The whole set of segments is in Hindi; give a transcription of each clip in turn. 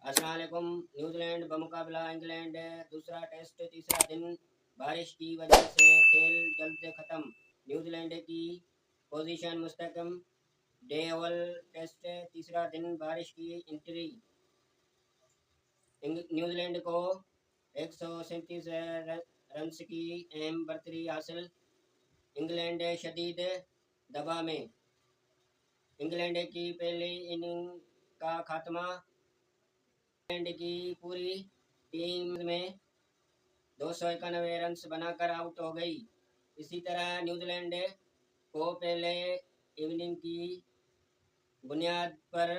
अस्सलाम वालेकुम। न्यूजीलैंड बमुकाबला इंग्लैंड, दूसरा टेस्ट तीसरा दिन बारिश की वजह से खेल जल्द खत्म। न्यूजीलैंड की पोजीशन मुस्तकम। डे अवल टेस्ट तीसरा दिन बारिश की एंट्री। न्यूजीलैंड को 137 रन्स की अहम बढ़तरी हासिल। इंग्लैंड शदीद दबाव में। इंग्लैंड की पहली इनिंग का खात्मा। इंग्लैंड की पूरी टीम में 291 रन्स बनाकर आउट हो गई। इसी तरह न्यूजीलैंड को पहले इनिंग की बुनियाद पर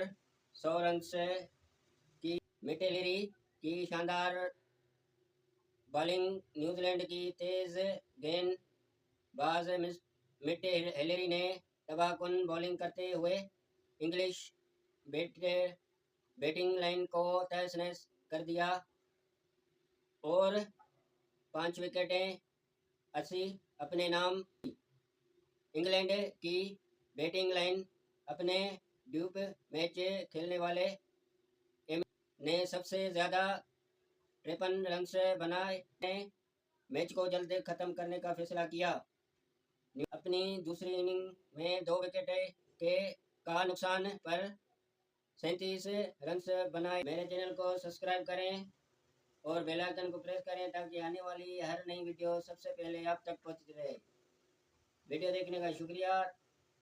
100 रन्स की मिटेलिरी की शानदार बॉलिंग। न्यूजीलैंड की तेज गेंदबाज मिट हेलरी ने तबाहकुन बॉलिंग करते हुए इंग्लिश बैटिंग लाइन को तहस नहस कर दिया और 5 विकेटें अपने नाम। इंग्लैंड की बैटिंग लाइन अपने ड्यूब मैच खेलने वाले ने सबसे ज़्यादा 53 रन्स बनाए मैच को जल्द खत्म करने का फैसला किया। अपनी दूसरी इनिंग में 2 विकेट का नुकसान पर 37 रन्स बनाए। मेरे चैनल को सब्सक्राइब करें और बेल आइकन को प्रेस करें ताकि आने वाली हर नई वीडियो सबसे पहले आप तक पहुंचती रहे। वीडियो देखने का शुक्रिया।